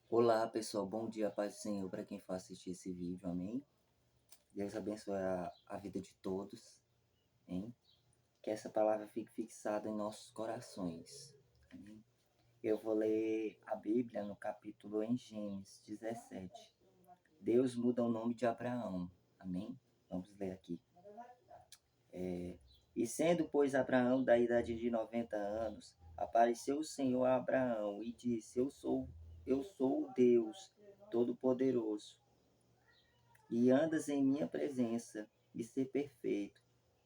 Olá pessoal, bom dia, paz do Senhor para quem for assistir esse vídeo, amém? Deus abençoe a vida de todos, hein? Que essa palavra fique fixada em nossos corações, amém? Eu vou ler a Bíblia no capítulo em Gênesis 17. Deus muda o nome de Abraão, amém? Vamos ler aqui. E sendo, pois, Abraão da idade de 90 anos, apareceu o Senhor a Abraão e disse: eu sou o Deus Todo-Poderoso, e andas em minha presença e ser perfeito.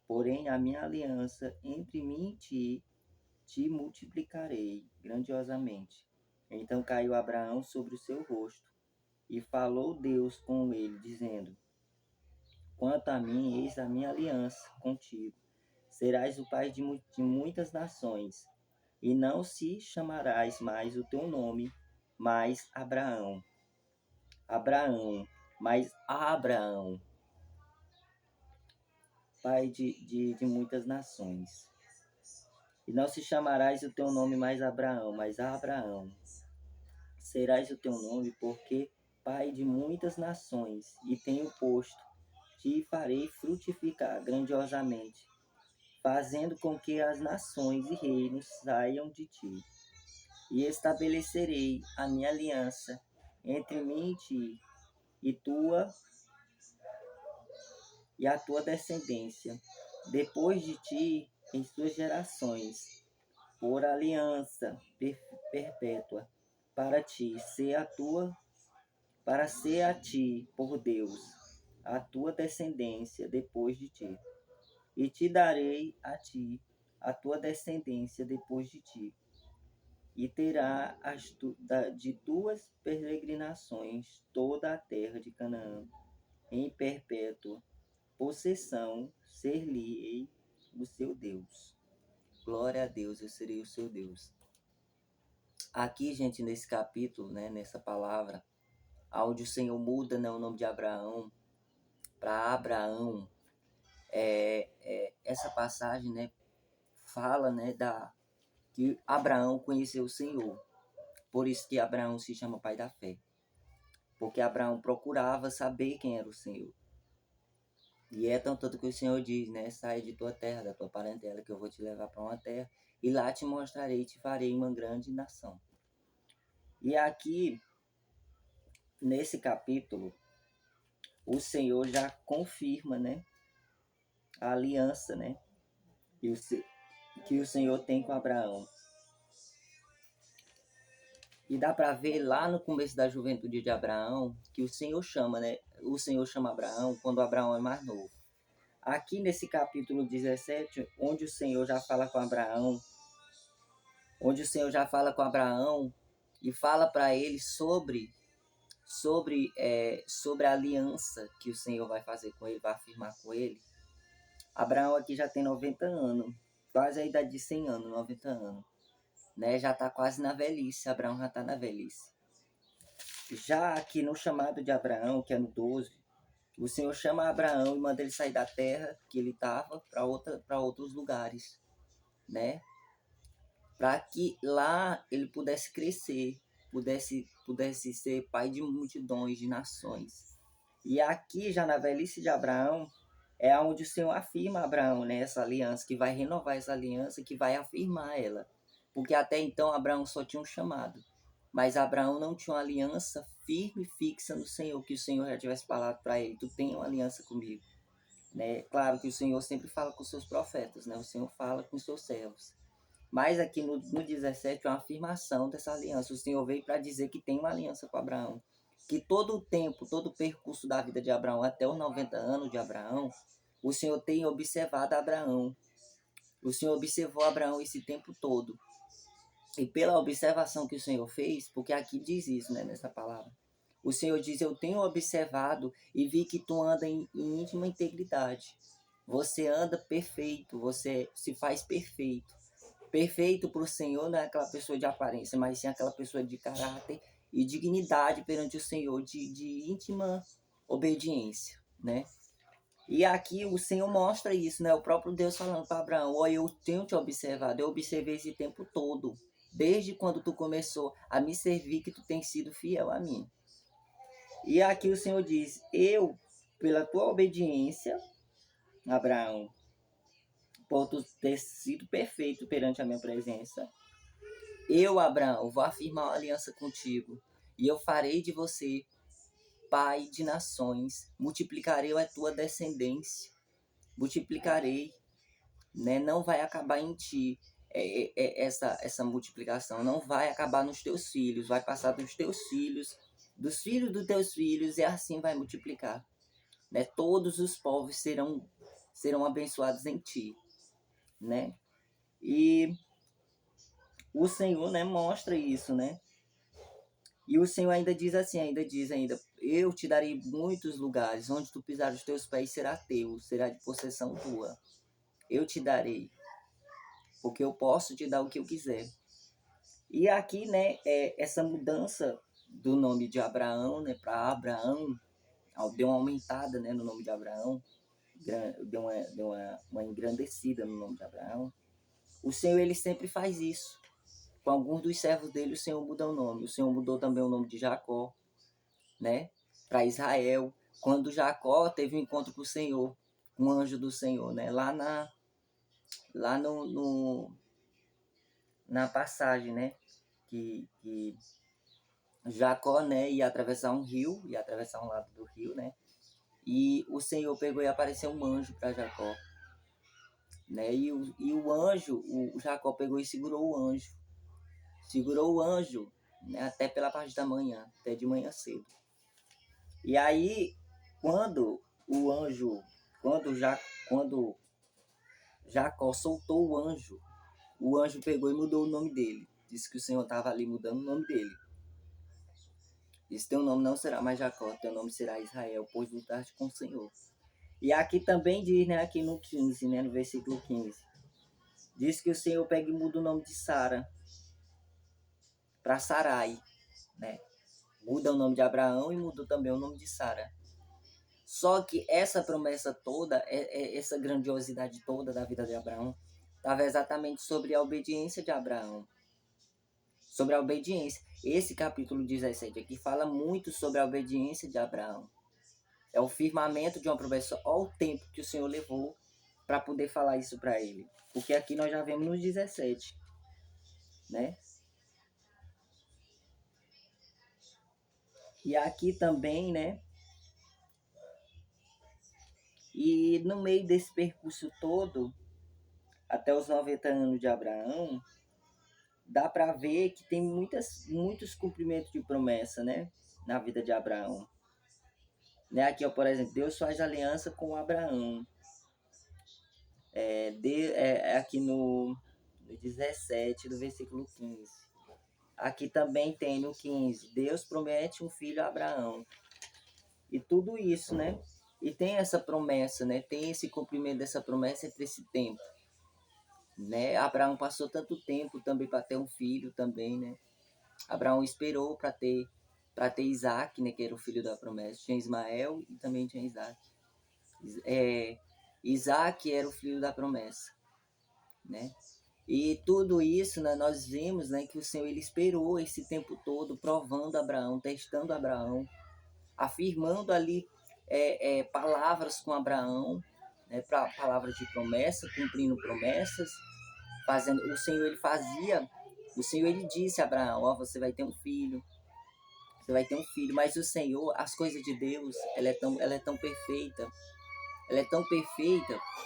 Porém, a minha aliança entre mim e ti, te multiplicarei grandiosamente. Então caiu Abraão sobre o seu rosto, e falou Deus com ele, dizendo: Quanto a mim, eis a minha aliança contigo. Serás o pai de muitas nações, e não se chamarás mais o teu nome, mas Abraão, mas Abraão, pai de muitas nações. E não se chamarás o teu nome mais Abraão, mas Abraão. Serás o teu nome, porque pai de muitas nações, e tenho posto, te farei frutificar grandiosamente, fazendo com que as nações e reinos saiam de ti. E estabelecerei a minha aliança entre mim e ti, e a tua descendência, depois de ti, em suas gerações, por aliança perpétua, para ser a ti por Deus, a tua descendência depois de ti. E te darei a ti a tua descendência depois de ti, e terá de tuas peregrinações toda a terra de Canaã, em perpétua possessão, ser-lhe-ei o seu Deus. Glória a Deus, eu serei o seu Deus. Aqui, gente, nesse capítulo, né, nessa palavra, onde o Senhor muda, né, o nome de Abraão para Abraão, essa passagem, né, fala, né, que Abraão conheceu o Senhor. Por isso que Abraão se chama pai da fé. Porque Abraão procurava saber quem era o Senhor. E é tanto que o Senhor diz, né, sai de tua terra, da tua parentela, que eu vou te levar para uma terra, e lá te mostrarei e te farei uma grande nação. E aqui, nesse capítulo, o Senhor já confirma, né, a aliança, né, que o Senhor tem com Abraão. E dá para ver lá no começo da juventude de Abraão que o Senhor chama, né? O Senhor chama Abraão quando Abraão é mais novo. Aqui nesse capítulo 17, onde o Senhor já fala com Abraão, e fala para ele sobre a aliança que o Senhor vai fazer com ele, vai afirmar com ele. Abraão aqui já tem 90 anos, quase a idade de 100 anos, 90 anos. Né? Já está quase na velhice, Abraão já está na velhice. Já aqui no chamado de Abraão, que é no 12, o Senhor chama Abraão e manda ele sair da terra que ele estava para outros lugares, né? Para que lá ele pudesse crescer, pudesse ser pai de multidões, de nações. E aqui, já na velhice de Abraão, é onde o Senhor afirma a Abraão, né, essa aliança, que vai renovar essa aliança, que vai afirmar ela. Porque até então Abraão só tinha um chamado. Mas Abraão não tinha uma aliança firme e fixa no Senhor, que o Senhor já tivesse falado para ele, tu tem uma aliança comigo. Né? Claro que o Senhor sempre fala com os seus profetas, né? O Senhor fala com os seus servos. Mas aqui no 17 é uma afirmação dessa aliança. O Senhor veio para dizer que tem uma aliança com Abraão. Que todo o tempo, todo o percurso da vida de Abraão, até os 90 anos de Abraão, o Senhor tem observado Abraão. O Senhor observou Abraão esse tempo todo. E pela observação que o Senhor fez, porque aqui diz isso, né, nessa palavra. O Senhor diz, eu tenho observado e vi que tu anda em íntima integridade. Você anda perfeito, você se faz perfeito. Perfeito para o Senhor não é aquela pessoa de aparência, mas sim aquela pessoa de caráter e dignidade perante o Senhor, de íntima obediência, né? E aqui o Senhor mostra isso, né? O próprio Deus falando para Abraão, olha, eu tenho te observado, eu observei esse tempo todo. desde quando tu começou a me servir, que tu tem sido fiel a mim. E aqui o Senhor diz, eu, pela tua obediência, Abraão, por tu ter sido perfeito perante a minha presença, eu, Abraão, vou afirmar uma aliança contigo, e eu farei de você pai de nações, multiplicarei a tua descendência, multiplicarei, né? Não vai acabar em ti essa multiplicação, não vai acabar nos teus filhos, vai passar dos teus filhos, dos filhos dos teus filhos, e assim vai multiplicar, né? Todos os povos serão abençoados em ti, né? E o Senhor, né, mostra isso, né? E o Senhor ainda diz assim, eu te darei muitos lugares, onde tu pisar os teus pés será teu, será de possessão tua. Eu te darei, porque eu posso te dar o que eu quiser. E aqui, né, essa mudança do nome de Abraão, né, para Abraão, deu uma aumentada, né, no nome de Abraão, deu uma engrandecida no nome de Abraão. O Senhor, ele sempre faz isso. Com alguns dos servos dele, o Senhor muda o nome. O Senhor mudou também o nome de Jacó, né, para Israel. Quando Jacó teve um encontro com o Senhor, um anjo do Senhor, né, lá na passagem, né, que Jacó, né, ia atravessar um rio, ia atravessar um lado do rio, né, e o Senhor pegou e apareceu um anjo para Jacó, né, e o anjo, o Jacó pegou e segurou o anjo, né, até pela parte da manhã, até de manhã cedo. E aí, quando Jacó soltou o anjo pegou e mudou o nome dele. Disse que o Senhor estava ali mudando o nome dele. Disse, teu nome não será mais Jacó, teu nome será Israel, pois lutaste com o Senhor. E aqui também diz, né, aqui no 15, né, no versículo 15, diz que o Senhor pega e muda o nome de Sara para Sarai, né? Muda o nome de Abraão e mudou também o nome de Sara. Só que essa promessa toda, essa grandiosidade toda da vida de Abraão, estava exatamente sobre a obediência de Abraão. Sobre a obediência. Esse capítulo 17 aqui fala muito sobre a obediência de Abraão. É o firmamento de uma promessa. Olha o tempo que o Senhor levou para poder falar isso para ele. Porque aqui nós já vemos no 17, né? E aqui também, né? E no meio desse percurso todo, até os 90 anos de Abraão, dá para ver que tem muitos cumprimentos de promessa, né? Na vida de Abraão. Né? Aqui, ó, por exemplo, Deus faz aliança com Abraão. Aqui no 17 do versículo 15. Aqui também tem no 15, Deus promete um filho a Abraão. E tudo isso, né? E tem essa promessa, né? Tem esse cumprimento dessa promessa entre esse tempo, né? Abraão passou tanto tempo também para ter um filho também, né? Abraão esperou para ter Isaac, né? Que era o filho da promessa. Tinha Ismael e também tinha Isaac. Isaac era o filho da promessa, né? E tudo isso, né, nós vimos, né, que o Senhor ele esperou esse tempo todo, provando Abraão, testando Abraão, afirmando ali palavras com Abraão, né, palavras de promessa, cumprindo promessas, fazendo. O Senhor ele disse a Abraão, ó, você vai ter um filho, mas o Senhor, as coisas de Deus, ela é tão perfeita,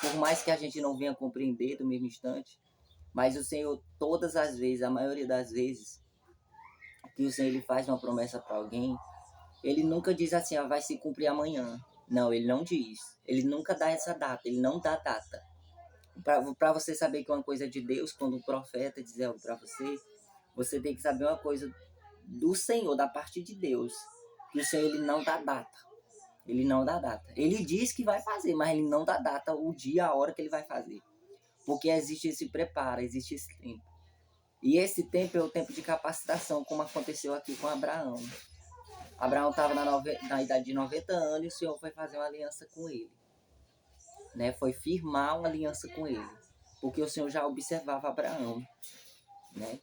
por mais que a gente não venha compreender do mesmo instante. Mas o Senhor, todas as vezes, a maioria das vezes, que o Senhor ele faz uma promessa para alguém, ele nunca diz assim, vai se cumprir amanhã. Não, ele não diz. Ele nunca dá essa data, ele não dá data. Para você saber que uma coisa é de Deus, quando o profeta diz algo para você, você tem que saber uma coisa do Senhor, da parte de Deus. Que o Senhor ele não dá data. Ele não dá data. Ele diz que vai fazer, mas ele não dá data, o dia, a hora que ele vai fazer. Porque existe esse preparo, existe esse tempo. E esse tempo é o tempo de capacitação, como aconteceu aqui com Abraão. Abraão estava na idade de 90 anos e o Senhor foi fazer uma aliança com ele. Né? Foi firmar uma aliança com ele. Porque o Senhor já observava Abraão. Né?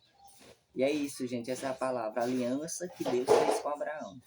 E é isso, gente, essa é a palavra, a aliança que Deus fez com Abraão.